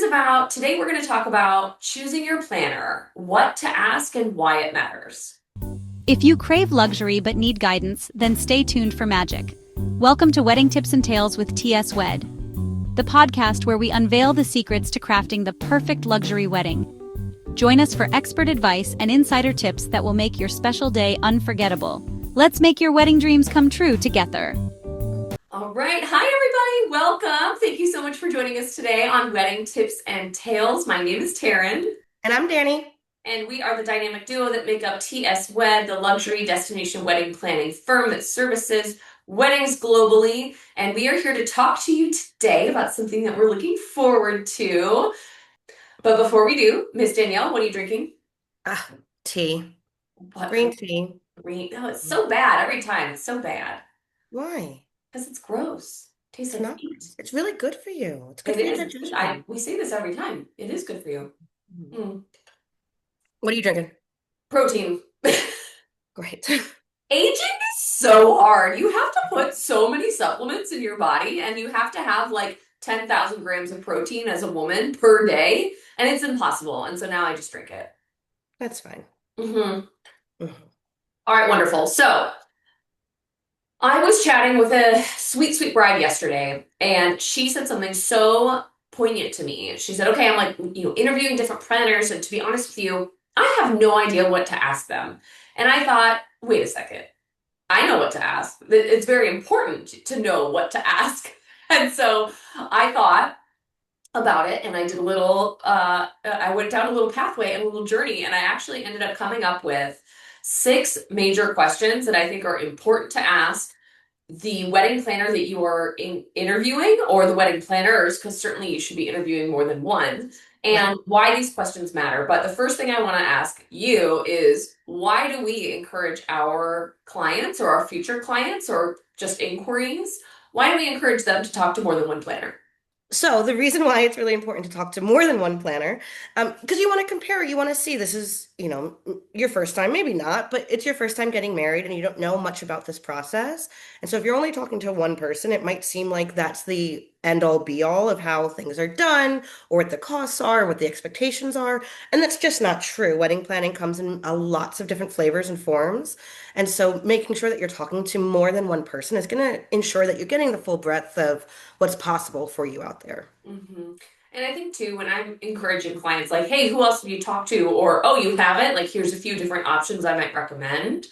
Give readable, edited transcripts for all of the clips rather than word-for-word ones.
Today we're going to talk about choosing your planner, what to ask and why it matters. If you crave luxury but need guidance, then stay tuned for magic. Welcome to Wedding Tips and Tales with TS Wed, the podcast where we unveil the secrets to crafting the perfect luxury wedding. Join us for expert advice and insider tips that will make your special day unforgettable. Let's make your wedding dreams come true together. All right. Hi, everybody. Welcome. Thank you so much for joining us today on Wedding Tips and Tales. My name is Taryn. And I'm Dani. And we are the dynamic duo that make up TS Wed, the luxury destination wedding planning firm that services weddings globally. And we are here to talk to you today about something that we're looking forward to. But before we do, Miss Danielle, what are you drinking? Tea. What? Green tea. Green. No, it's so bad every time. It's so bad. Why? Because it's gross. Tastes It's like not. feet. It's really good for you. It's good It for your is. digestion. We say this every time. It is good for you. Mm. What are you drinking? Protein. Great. Aging is so hard. You have to put so many supplements in your body, and you have to have like 10,000 grams of protein as a woman per day, and it's impossible. And so now I just drink it. That's fine. Mm-hmm. All right, wonderful. So I was chatting with a sweet, sweet bride yesterday, and she said something so poignant to me. She said, okay, I'm like, interviewing different planners, and to be honest with you, I have no idea what to ask them. And I thought, wait a second, I know what to ask. It's very important to know what to ask. And so I thought about it, and I did I went down a little pathway and a little journey, and I actually ended up coming up with 6 major questions that I think are important to ask the wedding planner that you are interviewing, or the wedding planners, because certainly you should be interviewing more than one, and why these questions matter. But the first thing I want to ask you is, why do we encourage our clients or our future clients or just inquiries? Why do we encourage them to talk to more than one planner? So the reason why it's really important to talk to more than one planner, because you want to compare, you want to see this is, your first time, maybe not, but it's your first time getting married and you don't know much about this process. And so if you're only talking to one person, it might seem like that's the end all be all of how things are done or what the costs are, what the expectations are. And that's just not true. Wedding planning comes in lots of different flavors and forms. And so making sure that you're talking to more than one person is going to ensure that you're getting the full breadth of what's possible for you out there. Mm-hmm. And I think too, when I'm encouraging clients, like, hey, who else have you talked to? Or, oh, you haven't? Like, here's a few different options I might recommend.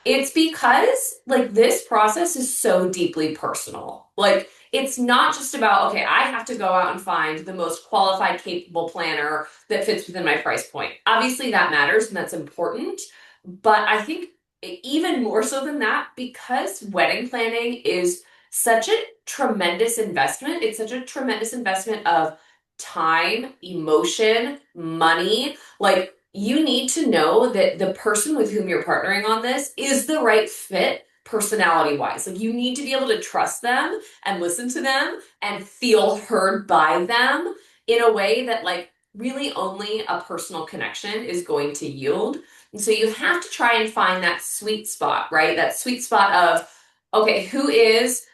It's because, like, this process is so deeply personal. Like, it's not just about, okay, I have to go out and find the most qualified, capable planner that fits within my price point. Obviously, that matters and that's important. But I think even more so than that, because wedding planning is such a tremendous investment, it's such a tremendous investment of time, emotion, money. Like, you need to know that the person with whom you're partnering on this is the right fit personality wise. Like, you need to be able to trust them and listen to them and feel heard by them in a way that, like, really only a personal connection is going to yield. And so you have to try and find that sweet spot, right? That sweet spot of, okay, who is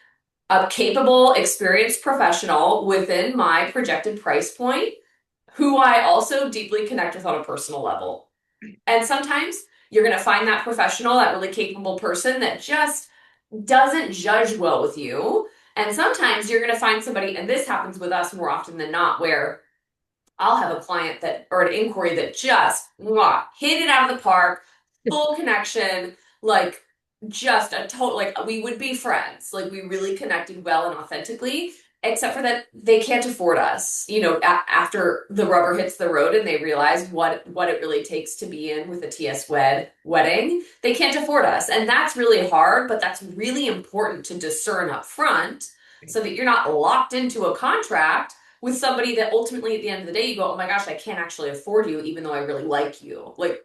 a capable, experienced professional within my projected price point, who I also deeply connect with on a personal level. And sometimes you're going to find that professional, that really capable person that just doesn't judge well with you. And sometimes you're going to find somebody, and this happens with us more often than not, where I'll have a client that, or an inquiry that just hit it out of the park, full connection, like just a total, like we would be friends, like we really connected well and authentically, except for that they can't afford us, after the rubber hits the road and they realize what it really takes to be in with a TS Wed wedding. They can't afford us. And that's really hard, but that's really important to discern up front so that you're not locked into a contract with somebody that ultimately at the end of the day you go, oh my gosh, I can't actually afford you even though I really like you. Like,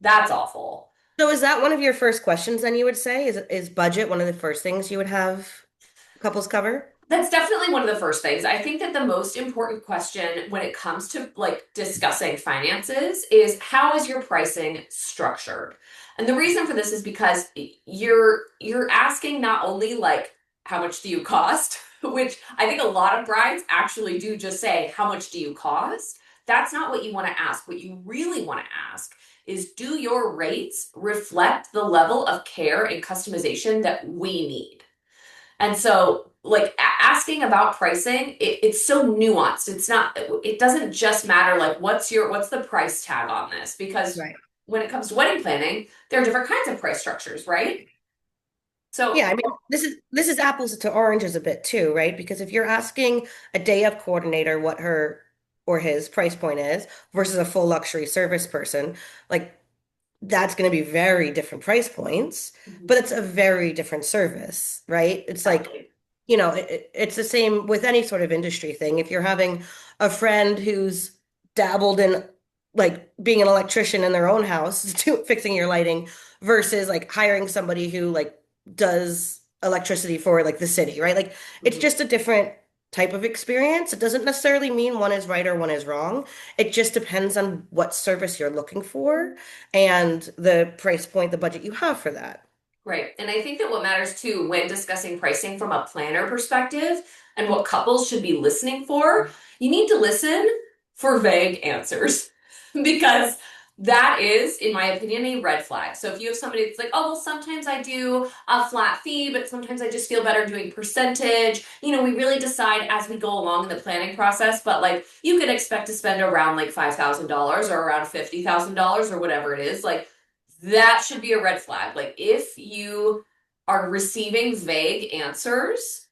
that's awful. So is that one of your first questions then you would say? Is budget one of the first things you would have couples cover? That's definitely one of the first things. I think that the most important question when it comes to like discussing finances is, how is your pricing structured? And the reason for this is because you're asking not only like, how much do you cost? which I think a lot of brides actually do just say, how much do you cost? That's not what you want to ask. What you really want to ask is, do your rates reflect the level of care and customization that we need? And so, like asking about pricing, it's so nuanced. It doesn't just matter like what's the price tag on this? Because Right. when it comes to wedding planning, there are different kinds of price structures, right? So, Yeah, I mean, this is apples to oranges a bit too, right? Because if you're asking a day of coordinator what her or his price point is versus a full luxury service person, like that's going to be very different price points, mhm, but it's a very different service, right? It's like, exactly. it's the same with any sort of industry thing. If you're having a friend who's dabbled in like being an electrician in their own house, fixing your lighting versus like hiring somebody who like does electricity for like the city, right? Like it's Mhm. just a different type of experience. It doesn't necessarily mean one is right or one is wrong. It just depends on what service you're looking for and the price point, the budget you have for that. Right. And I think that what matters too when discussing pricing from a planner perspective and what couples should be listening for, you need to listen for vague answers because that is, in my opinion, a red flag. So if you have somebody that's like, oh, well, sometimes I do a flat fee, but sometimes I just feel better doing percentage. We really decide as we go along in the planning process, but like you can expect to spend around like $5,000 or around $50,000 or whatever it is. Like that should be a red flag. Like if you are receiving vague answers,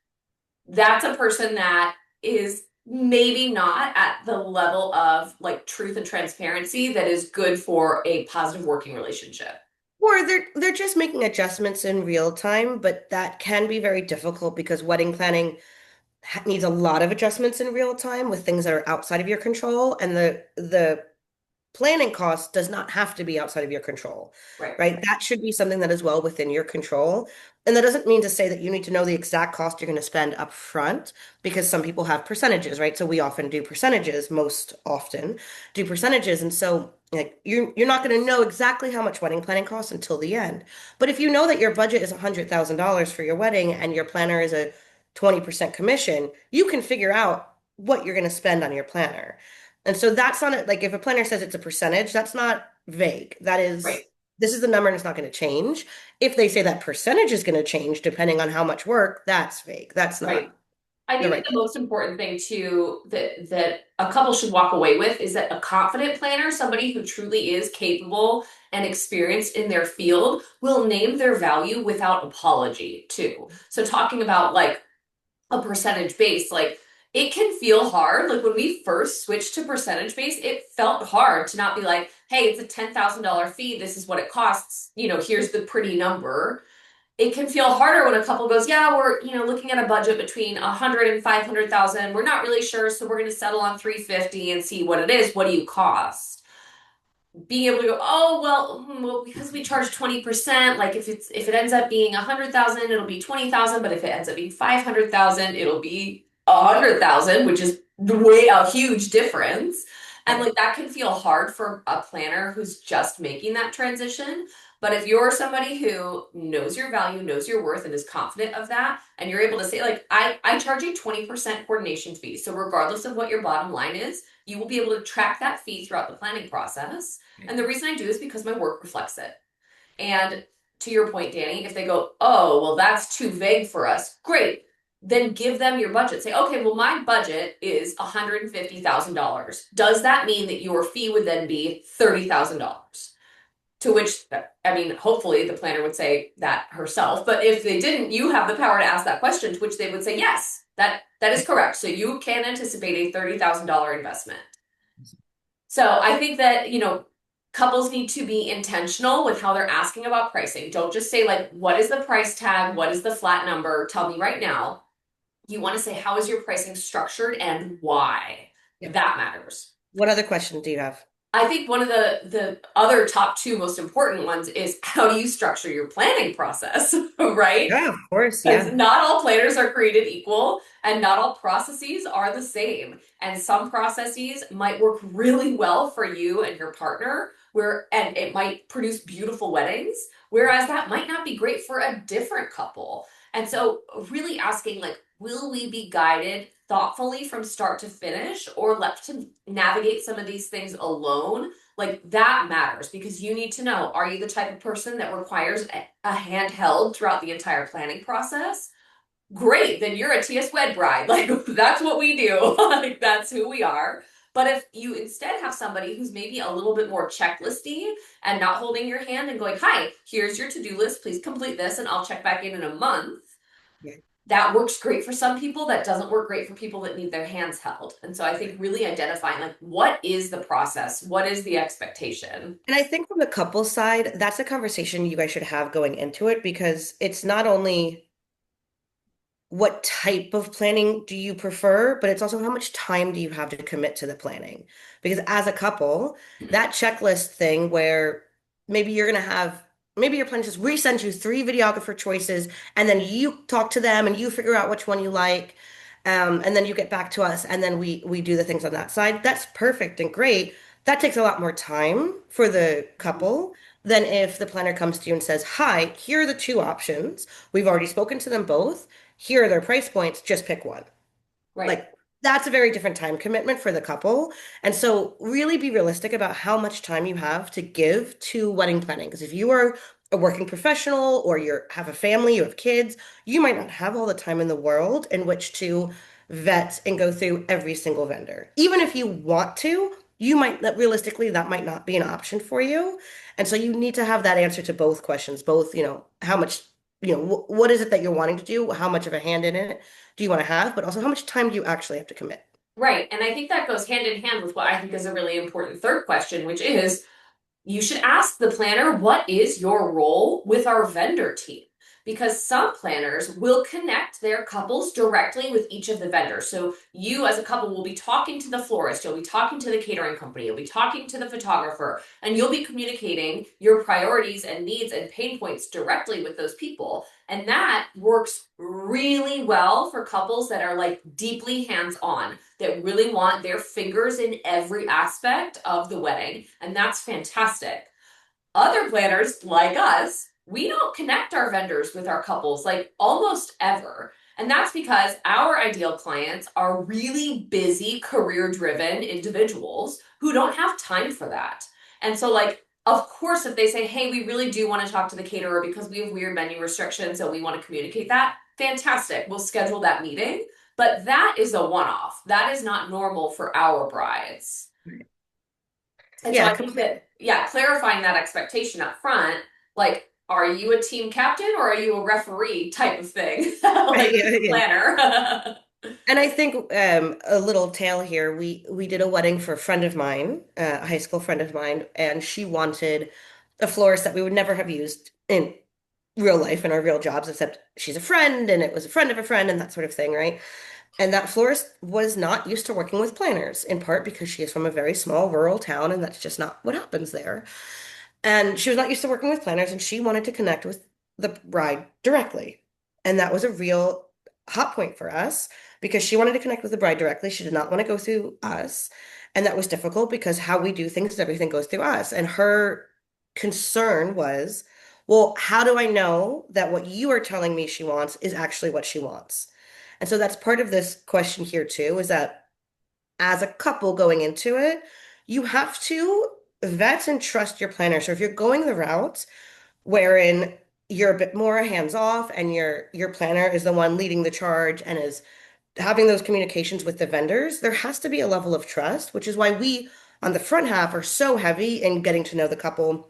that's a person that is maybe not at the level of like truth and transparency that is good for a positive working relationship. Or they're just making adjustments in real time, but that can be very difficult because wedding planning needs a lot of adjustments in real time with things that are outside of your control, and the planning cost does not have to be outside of your control, Right. right? That should be something that is well within your control. And that doesn't mean to say that you need to know the exact cost you're going to spend up front, because some people have percentages, right? So we often do percentages, most often do percentages. And so like you're not going to know exactly how much wedding planning costs until the end. But if you know that your budget is $100,000 for your wedding and your planner is a 20% commission, you can figure out what you're going to spend on your planner. And so that's not it. Like if a planner says it's a percentage, that's not vague. That is, Right. this is the number and it's not going to change. If they say that percentage is going to change depending on how much work, that's vague. That's Right. not I the think that right. the most important thing too that a couple should walk away with is that a confident planner, somebody who truly is capable and experienced in their field, will name their value without apology too. So talking about like a percentage base, like it can feel hard. Like when we first switched to percentage base, it felt hard to not be like, hey, it's a $10,000 fee. This is what it costs. Here's the pretty number. It can feel harder when a couple goes, yeah, we're, looking at a budget between 100 and 500,000. We're not really sure, so we're going to settle on 350 and see what it is. What do you cost? Being able to go, oh, well, well, because we charge 20%, like if it ends up being 100,000, it'll be 20,000, but if it ends up being 500,000, it'll be 100,000, which is way a huge difference. And Right. like that can feel hard for a planner who's just making that transition. But if you're somebody who knows your value, knows your worth, and is confident of that, and you're able to say, like, I charge you 20% coordination fee. So regardless of what your bottom line is, you will be able to track that fee throughout the planning process. And the reason I do is because my work reflects it. And to your point, Dani, if they go, oh, well, that's too vague for us, great. Then give them your budget. Say, okay, well, my budget is $150,000. Does that mean that your fee would then be $30,000? To which, I mean, hopefully the planner would say that herself. But if they didn't, you have the power to ask that question, to which they would say, yes, that is correct. So you can anticipate a $30,000 investment. So I think that, couples need to be intentional with how they're asking about pricing. Don't just say, like, what is the price tag? What is the flat number? Tell me right now. You want to say, how is your pricing structured and why? Yeah. That matters. What other questions do you have? I think one of the other top two most important ones is, how do you structure your planning process, right? Yeah, of course. Because Yeah. not all planners are created equal and not all processes are the same. And some processes might work really well for you and your partner, and it might produce beautiful weddings, whereas that might not be great for a different couple. And so really asking, like, will we be guided thoughtfully from start to finish or left to navigate some of these things alone? Like that matters because you need to know, are you the type of person that requires a handheld throughout the entire planning process? Great, then you're a TS Wed bride. Like that's what we do. Like that's who we are. But if you instead have somebody who's maybe a little bit more checklisty and not holding your hand and going, "Hi, here's your to-do list. Please complete this and I'll check back in a month." Yeah. That works great for some people. That doesn't work great for people that need their hands held. And so I think really identifying like what is the process? What is the expectation? And I think from the couple side, that's a conversation you guys should have going into it because it's not only what type of planning do you prefer, but it's also how much time do you have to commit to the planning? Because as a couple, that checklist thing where maybe you're going to have, maybe your plan says, we send you three videographer choices, and then you talk to them and you figure out which one you like. And then you get back to us, and then we do the things on that side. That's perfect and great. That takes a lot more time for the couple than if the planner comes to you and says, "Hi, here are the two options. We've already spoken to them both. Here are their price points, just pick one." Right. Like that's a very different time commitment for the couple. And so really be realistic about how much time you have to give to wedding planning. Because if you are a working professional or you have a family, you have kids, you might not have all the time in the world in which to vet and go through every single vendor. Even if you want to, you might that realistically that might not be an option for you. And so you need to have that answer to both questions, both, how much, what is it that you're wanting to do? How much of a hand in it do you want to have, but also how much time do you actually have to commit? Right. And I think that goes hand in hand with what I think is a really important third question, which is you should ask the planner, what is your role with our vendor team? Because some planners will connect their couples directly with each of the vendors. So you as a couple will be talking to the florist, you'll be talking to the catering company, you'll be talking to the photographer, and you'll be communicating your priorities and needs and pain points directly with those people. And that works really well for couples that are like deeply hands-on, that really want their fingers in every aspect of the wedding. And that's fantastic. Other planners like us, we don't connect our vendors with our couples like almost ever. And that's because our ideal clients are really busy, career driven individuals who don't have time for that. And so, like, of course, if they say, hey, we really do want to talk to the caterer because we have weird menu restrictions, so we want to communicate that, fantastic. We'll schedule that meeting. But that is a one off. That is not normal for our brides. And so Yeah, I think that, yeah, clarifying that expectation up front, like, are you a team captain or are you a referee type of thing? Like yeah, with the yeah. planner. And I think a little tale here. We did a wedding for a friend of mine, a high school friend of mine, and she wanted a florist that we would never have used in real life in our real jobs, except she's a friend and it was a friend of a friend and that sort of thing, right? And that florist was not used to working with planners, in part because she is from a very small rural town and that's just not what happens there. And she was not used to working with planners and she wanted to connect with the bride directly. And that was a real hot point for us because she wanted to connect with the bride directly. She did not want to go through us. And that was difficult because how we do things is everything goes through us. And her concern was, well, how do I know that what you are telling me she wants is actually what she wants? And so that's part of this question here too, is that as a couple going into it, you have to vet and trust your planner. So if you're going the route wherein you're a bit more hands off and your planner is the one leading the charge and is having those communications with the vendors, there has to be a level of trust, which is why we on the front half are so heavy in getting to know the couple,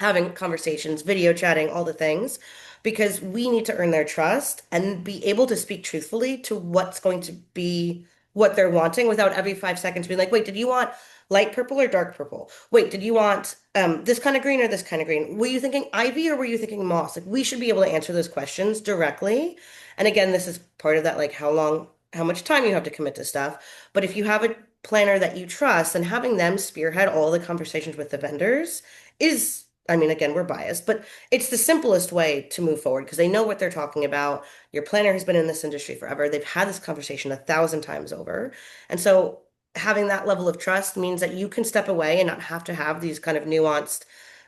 having conversations, video chatting, all the things, because we need to earn their trust and be able to speak truthfully to what's going to be what they're wanting without every 5 seconds being like, wait, did you want light purple or dark purple? Wait, did you want this kind of green or this kind of green? Were you thinking ivy or were you thinking moss? Like we should be able to answer those questions directly. And again, this is part of that, like how much time you have to commit to stuff. But if you have a planner that you trust, and having them spearhead all the conversations with the vendors is, I mean, again, we're biased, but it's the simplest way to move forward because they know what they're talking about. Your planner has been in this industry forever. They've had this conversation 1,000 times over. And so having that level of trust means that you can step away and not have to have these kind of nuanced,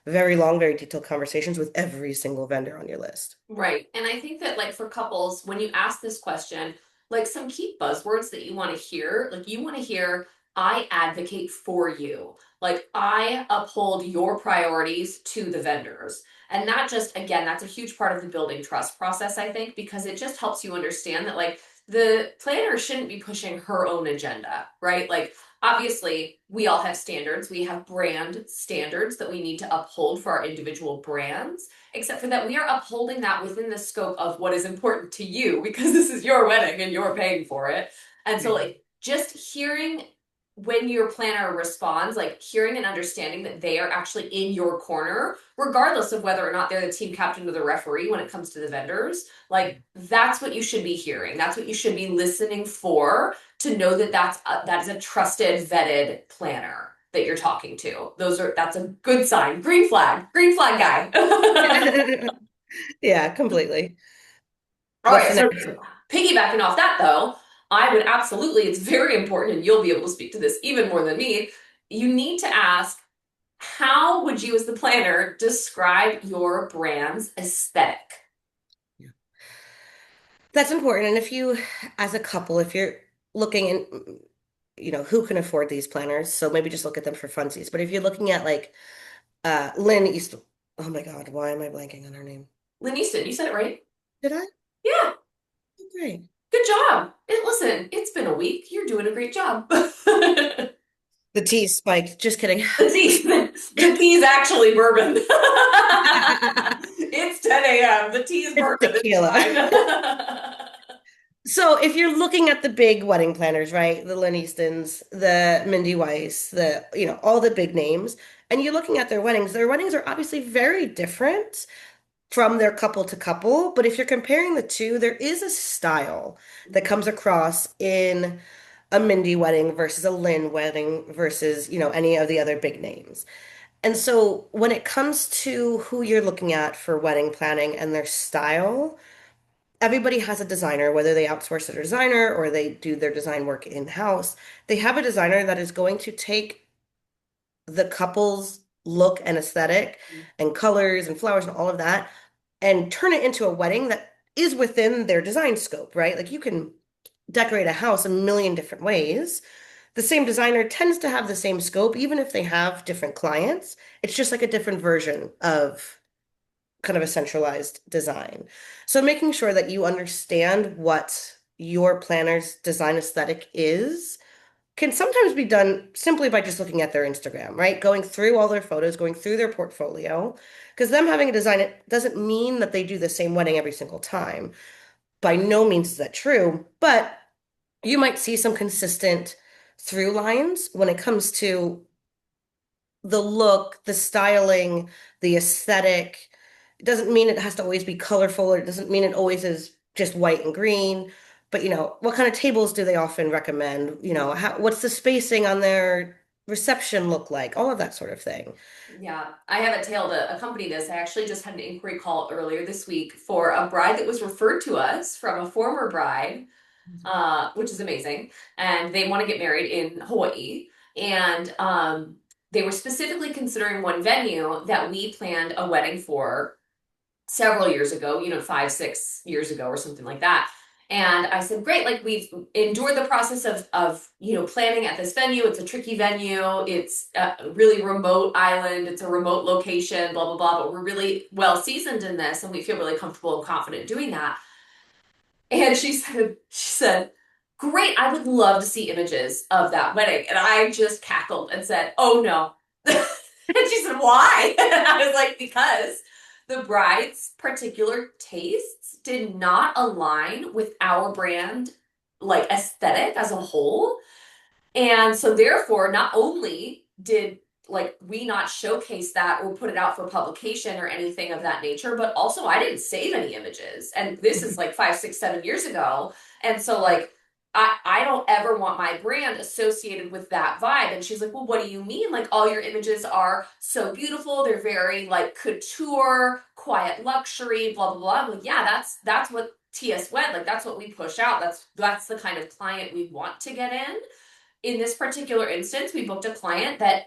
very long, very detailed conversations with every single vendor on your list. Right. And I think that, like, for couples, when you ask this question, like some key buzzwords that you want to hear. Like you want to hear, I advocate for you. Like I uphold your priorities to the vendors. And that just, again, that's a huge part of the building trust process, I think, because it just helps you understand that like the planner shouldn't be pushing her own agenda, right? Like obviously we all have standards. We have brand standards that we need to uphold for our individual brands, except for that we are upholding that within the scope of what is important to you because this is your wedding and you're paying for it. And so, Right. like, just hearing when your planner responds, like hearing and understanding that they are actually in your corner, regardless of whether or not they're the team captain or the referee when it comes to the vendors, like that's what you should be hearing. That's what you should be listening for to know that that is a trusted, vetted planner that you're talking to. That's a good sign. Green flag guy. Yeah, completely. All What's right, the so next? piggybacking off that though, I would absolutely, it's very important, and you'll be able to speak to this even more than me. You need to ask, how would you, as the planner, describe your brand's aesthetic? That's important. And if you, as a couple, if you're looking in, who can afford these planners? So maybe just look at them for funsies. But if you're looking at like Lynn East, oh my God, why am I blanking on her name? Lynn Easton, you said it right. Did I? Yeah, Oh, great. good job. Listen, it's been a week. You're doing a great job. The The T spiked. Just kidding. tea, the tea's actually bourbon. It's 10 a.m. The tea's It's bourbon. It's tequila. fine. So if you're looking at the big wedding planners, right? The Lynn Eastons, the Mindy Weiss, all the big names, and you're looking at their weddings are obviously very different from their couple to couple. But if you're comparing the two, there is a style that comes across in a Mindy wedding versus a Lynn wedding versus, any of the other big names. And so when it comes to who you're looking at for wedding planning and their style, everybody has a designer, whether they outsource a designer or they do their design work in-house. They have a designer that is going to take the couple's look and aesthetic and colors and flowers and all of that and turn it into a wedding that is within their design scope, right? Like you can decorate a house a million different ways. The same designer tends to have the same scope, even if they have different clients. It's just like a different version of kind of a centralized design. So making sure that you understand what your planner's design aesthetic is can sometimes be done simply by just looking at their Instagram, right? Going through all their photos, going through their portfolio, because them having a design, it doesn't mean that they do the same wedding every single time. By no means is that true, but you might see some consistent through lines when it comes to the look, the styling, the aesthetic. It doesn't mean it has to always be colorful, or it doesn't mean it always is just white and green. But what kind of tables do they often recommend? What's the spacing on their reception look like? All of that sort of thing. Yeah, I have a tale to accompany this. I actually just had an inquiry call earlier this week for a bride that was referred to us from a former bride, which is amazing. And they want to get married in Hawaii. And they were specifically considering one venue that we planned a wedding for several years ago, 5, 6 years ago or something like that. And I said, great, like we've endured the process of planning at this venue. It's a tricky venue. It's a really remote island. It's a remote location, blah, blah, blah. But we're really well seasoned in this and we feel really comfortable and confident doing that. And she said, great, I would love to see images of that wedding. And I just cackled and said, oh no. And she said, why? And I was like, because the bride's particular tastes did not align with our brand, like aesthetic as a whole. And so therefore, not only did like we not showcase that or put it out for publication or anything of that nature, but also I didn't save any images. And this is like 5, 6, 7 years ago. And so like I don't ever want my brand associated with that vibe. And she's like, well, what do you mean? Like all your images are so beautiful. They're very like couture, quiet luxury, blah, blah, blah. I'm like, yeah, that's what TS Wed, like that's what we push out. That's the kind of client we want to get in this particular instance, we booked a client that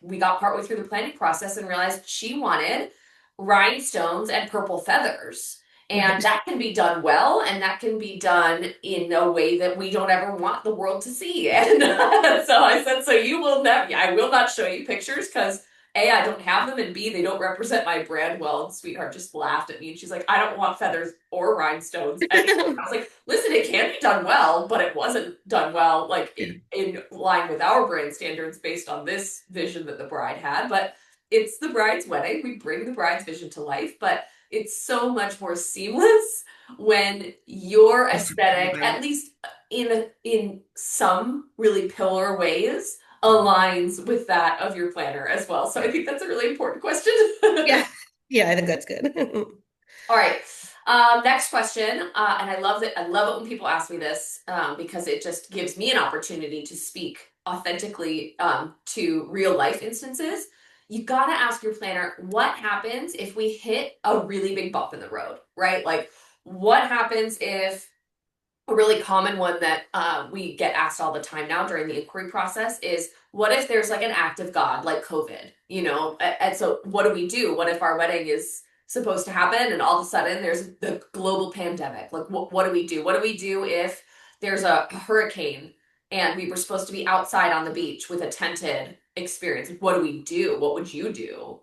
we got partway through the planning process and realized she wanted rhinestones and purple feathers. And that can be done well, and that can be done in a way that we don't ever want the world to see. And so I said, so you will never, I will not show you pictures because A, I don't have them, and B, they don't represent my brand well. And sweetheart just laughed at me and she's like, I don't want feathers or rhinestones. I was like, listen, it can be done well, but it wasn't done well, like in line with our brand standards based on this vision that the bride had. But it's the bride's wedding. We bring the bride's vision to life, but it's so much more seamless when your aesthetic, at least in some really pillar ways, aligns with that of your planner as well. So I think that's a really important question. Yeah. Yeah, I think that's good. All right. Next question, and I love that. I love it when people ask me this because it just gives me an opportunity to speak authentically to real life instances. You gotta ask your planner what happens if we hit a really big bump in the road, right? Like, what happens if a really common one that we get asked all the time now during the inquiry process is what if there's like an act of God, like COVID, you know? And so what do we do? What if our wedding is supposed to happen and all of a sudden there's the global pandemic? Like, what do we do? What do we do if there's a hurricane and we were supposed to be outside on the beach with a tented experience? Like, what do we do? What would you do?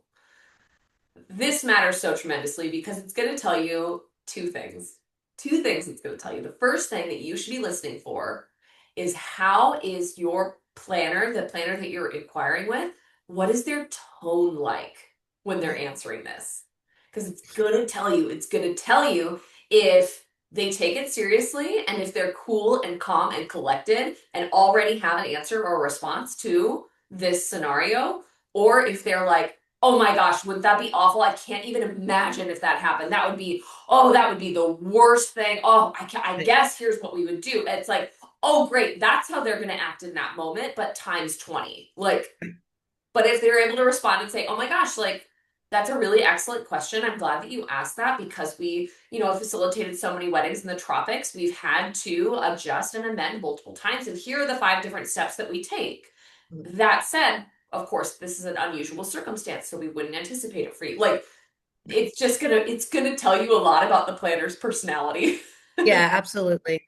This matters so tremendously because it's going to tell you two things. Two things it's going to tell you. The first thing that you should be listening for is how is your planner, the planner that you're inquiring with, what is their tone like when they're answering this? Because it's going to tell you, it's going to tell you if they take it seriously and if they're cool and calm and collected and already have an answer or a response to this scenario, or if they're like, oh my gosh, would that be awful? I can't even imagine if that happened. That would be, oh, that would be the worst thing. Oh, I guess here's what we would do. And it's like, oh, great. That's how they're going to act in that moment, but times 20. Like, but if they're able to respond and say, oh my gosh, like, that's a really excellent question. I'm glad that you asked that because we, facilitated so many weddings in the tropics. We've had to adjust and amend multiple times. And here are the 5 different steps that we take. That said, of course, this is an unusual circumstance, so we wouldn't anticipate it for you. Like, it's gonna tell you a lot about the planner's personality. Yeah, absolutely.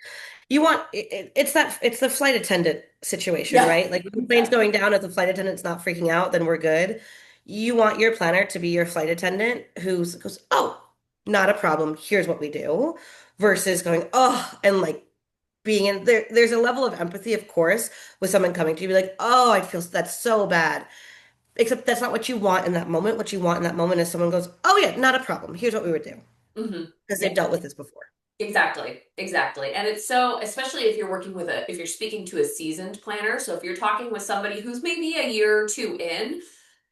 You want it's the flight attendant situation, Yeah, right? Like if the plane's exactly. going down, if the flight attendant's not freaking out, then we're good. You want your planner to be your flight attendant who's goes, oh, not a problem. Here's what we do, versus going, oh, and like being in there. There's a level of empathy, of course, with someone coming to you, be like, oh, I feel that's so bad. Except that's not what you want in that moment. What you want in that moment is someone goes, oh yeah, not a problem. Here's what we would do Hmm. because Yeah, they've dealt with this before. exactly, exactly. And it's so, especially if you're working with if you're speaking to a seasoned planner. So if you're talking with somebody who's maybe a year or two in,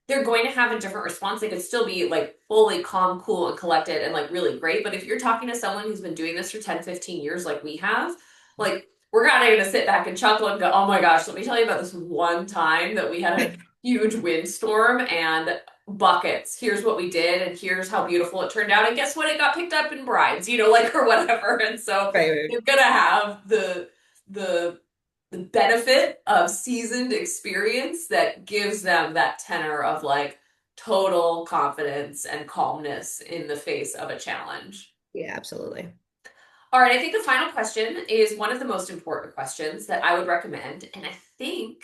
they're going to have a different response. They could still be like fully calm, cool, and collected and like really great. But if you're talking to someone who's been doing this for 10, 15 years like we have, like we're kind of going to sit back and chuckle and go, oh my gosh, let me tell you about this one time that we had a huge windstorm and buckets. Here's what we did, and here's how beautiful it turned out. And guess what? It got picked up in brides, like or whatever. And so Right, right. you're gonna have the the benefit of seasoned experience that gives them that tenor of like total confidence and calmness in the face of a challenge. Yeah, absolutely. All right, I think the final question is one of the most important questions that I would recommend. And I think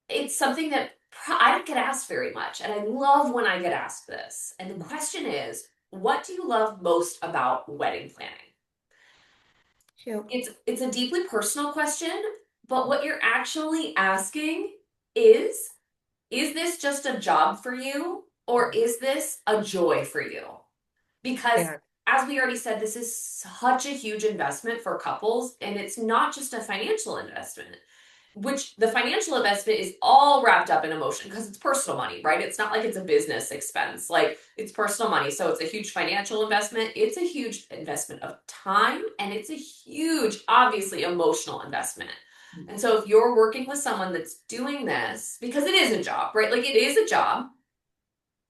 it's something that I don't get asked very much. And I love when I get asked this. And the question is, what do you love most about wedding planning? Cute. It's a deeply personal question, but what you're actually asking is this just a job for you or is this a joy for you? Because Yeah. as we already said, this is such a huge investment for couples, and it's not just a financial investment, which the financial investment is all wrapped up in emotion because it's personal money, right? It's not like it's a business expense, like it's personal money. So it's a huge financial investment. It's a huge investment of time, and it's a huge, obviously, emotional investment. And so if you're working with someone that's doing this, because it is a job, right? Like it is a job.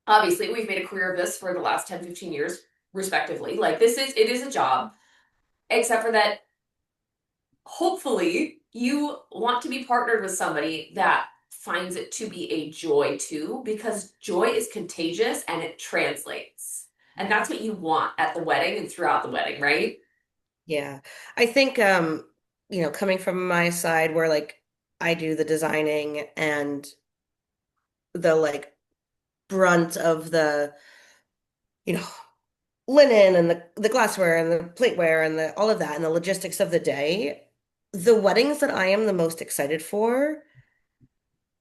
Obviously, we've made a career of this for the last 10, 15 years, respectively. Like it is a job, except for that hopefully you want to be partnered with somebody that finds it to be a joy too, because joy is contagious and it translates. And that's what you want at the wedding and throughout the wedding, right? Yeah. I think coming from my side where like I do the designing and the like brunt of the, you know, linen and the glassware and the plateware and the all of that and the logistics of the day, the weddings that I am the most excited for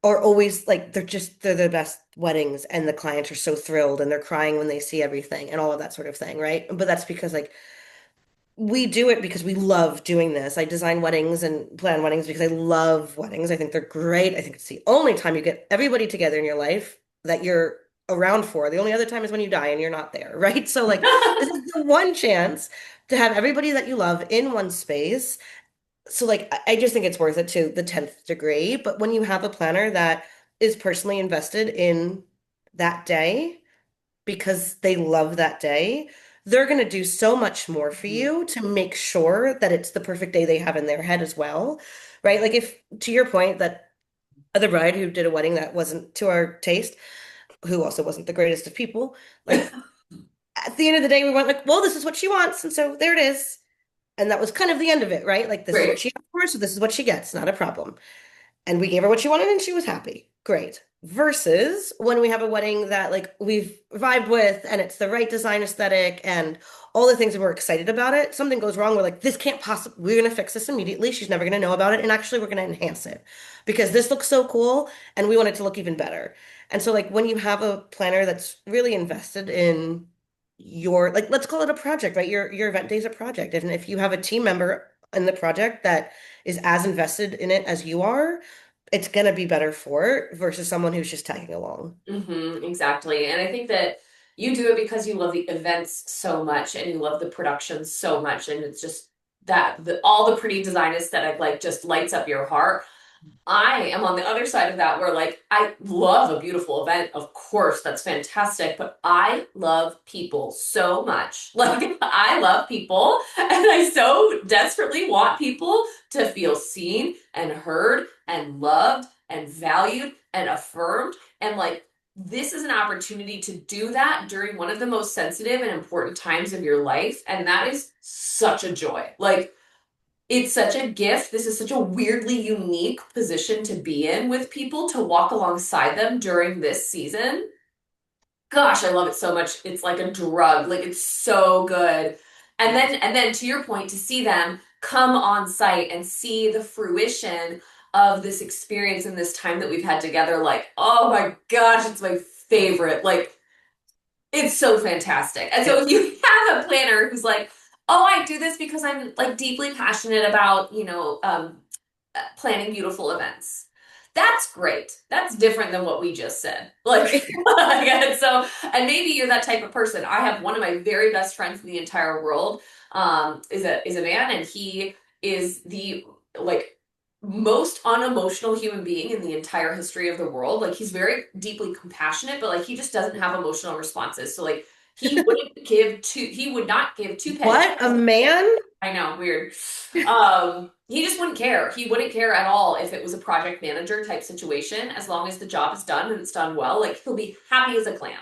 are always like they're the best weddings and the clients are so thrilled and they're crying when they see everything and all of that sort of thing, right? But that's because like we do it because we love doing this. I design weddings and plan weddings because I love weddings. I think they're great. I think it's the only time you get everybody together in your life that you're around for. The only other time is when you die and you're not there, right? So like this is the one chance to have everybody that you love in one space. So like I just think it's worth it to the 10th degree. But when you have a planner that is personally invested in that day, because they love that day, they're going to do so much more for you to make sure that it's the perfect day they have in their head as well, right? Like if to your point that the bride who did a wedding that wasn't to our taste, who also wasn't the greatest of people, like at the end of the day, we went like, well, this is what she wants, and so there it is. And that was kind of the end of it, right? Like this is what Right. she asked for, so this is what she gets, not a problem. And we gave her what she wanted and she was happy. Great. Versus when we have a wedding that like we've vibed with and it's the right design aesthetic and all the things and we're excited about it. Something goes wrong. We're like, this can't possibly, we're going to fix this immediately. She's never going to know about it. And actually, we're going to enhance it because this looks so cool and we want it to look even better. And so, like, when you have a planner that's really invested in your, like, let's call it a project, right? Your event day is a project. And if you have a team member in the project that is as invested in it as you are, it's gonna be better for it versus someone who's just tagging along. Exactly. And I think that you do it because you love the events so much and you love the production so much. And it's just that all the pretty design aesthetic like just lights up your heart. I am on the other side of that where like I love a beautiful event. Of course, that's fantastic, but I love people so much. Like I love people and I so desperately want people to feel seen and heard and loved and valued and affirmed. And like this is an opportunity to do that during one of the most sensitive and important times of your life. And that is such a joy. Like it's such a gift. This is such a weirdly unique position to be in with people to walk alongside them during this season. Gosh, I love it so much. It's like a drug. Like it's so good. And then to your point, to see them come on site and see the fruition of this experience and this time that we've had together, like, oh my gosh, it's my favorite. Like it's so fantastic. And so if you have a planner who's like, oh, I do this because I'm like deeply passionate about, planning beautiful events. That's great. That's different than what we just said. Like, Right. and so, and maybe you're that type of person. I have one of my very best friends in the entire world, is a man, and he is the like most unemotional human being in the entire history of the world. Like, he's very deeply compassionate, but like he just doesn't have emotional responses. So like he would not give two pennies. What? A man? I know, weird. He just wouldn't care. He wouldn't care at all if it was a project manager type situation, as long as the job is done and it's done well. Like he'll be happy as a clam.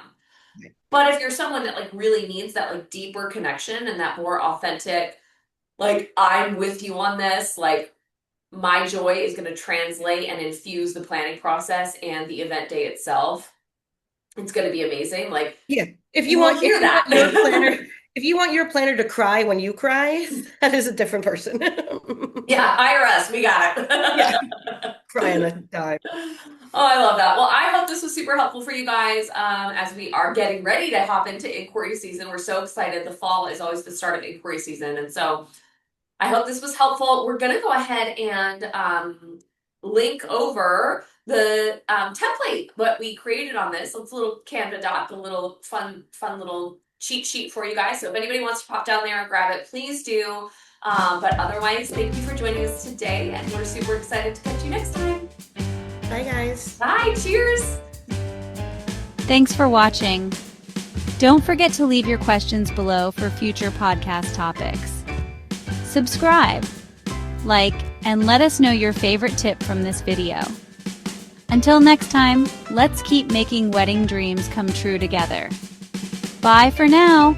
But if you're someone that like really needs that like deeper connection and that more authentic, like I'm with you on this, like my joy is going to translate and infuse the planning process and the event day itself. It's going to be amazing. Like Yeah. you will If hear you that. want your planner, if you want your planner to cry when you cry, that is a different person. Yeah, hire us. We got Yeah. it. Cry on a dime. Oh, I love that. Well, I hope this was super helpful for you guys as we are getting ready to hop into inquiry season. We're so excited. The fall is always the start of inquiry season. And so I hope this was helpful. We're going to go ahead and link over the template what we created on this. It's a little Canva doc, a little fun little cheat sheet for you guys. So if anybody wants to pop down there and grab it, please do. But otherwise, thank you for joining us today, and we're super excited to catch you next time. Bye, guys. Bye. Cheers. Thanks for watching. Don't forget to leave your questions below for future podcast topics. Subscribe, like, and let us know your favorite tip from this video. Until next time, let's keep making wedding dreams come true together. Bye for now.